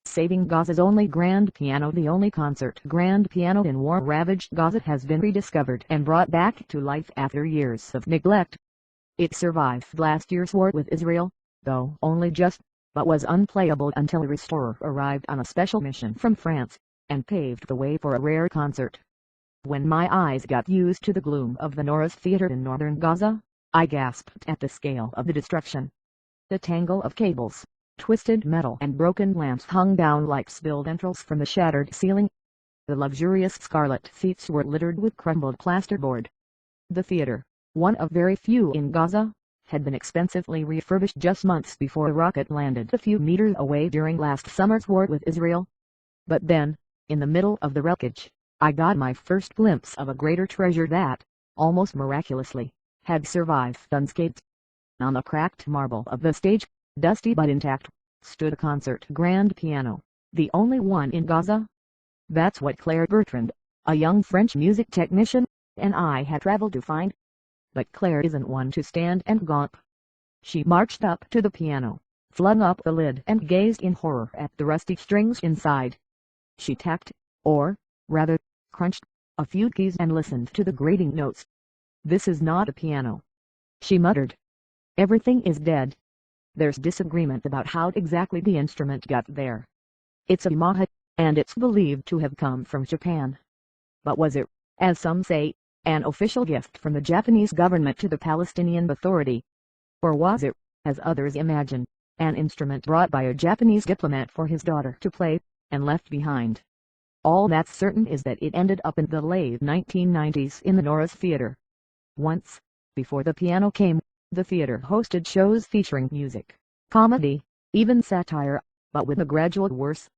saving Gaza's only grand piano. The only concert grand piano in war-ravaged Gaza has been rediscovered and brought back to life after years of neglect. It survived last year's war with Israel, though only just, but was unplayable until a restorer arrived on a special mission from France, and paved the way for a rare concert. When my eyes got used to the gloom of the Nawras Theatre in northern Gaza, I gasped at the scale of the destruction. The tangle of cables, twisted metal and broken lamps hung down like spilled entrails from the shattered ceiling. The luxurious scarlet seats were littered with crumbled plasterboard. The theatre, one of very few in Gaza, had been expensively refurbished just months before a rocket landed a few meters away during last summer's war with Israel. But then, in the middle of the wreckage, I got my first glimpse of a greater treasure that, almost miraculously, had survived unscathed. On the cracked marble of the stage, dusty but intact, stood a concert grand piano, the only one in Gaza. That's what Claire Bertrand, a young French music technician, and I had traveled to find. But Claire isn't one to stand and gawp. She marched up to the piano, flung up the lid and gazed in horror at the rusty strings inside. She tapped, or, rather, crunched, a few keys and listened to the grating notes. "This is not a piano," she muttered. "Everything is dead. There's disagreement about how exactly the instrument got there. It's a Yamaha, and it's believed to have come from Japan. But was it, as some say, an official gift from the Japanese government to the Palestinian Authority? Or was it, as others imagine, an instrument brought by a Japanese diplomat for his daughter to play, and left behind? All that's certain is that it ended up in the late 1990s in the Nawras Theatre. Once, before the piano came, the theatre hosted shows featuring music, comedy, even satire, but with a gradual worse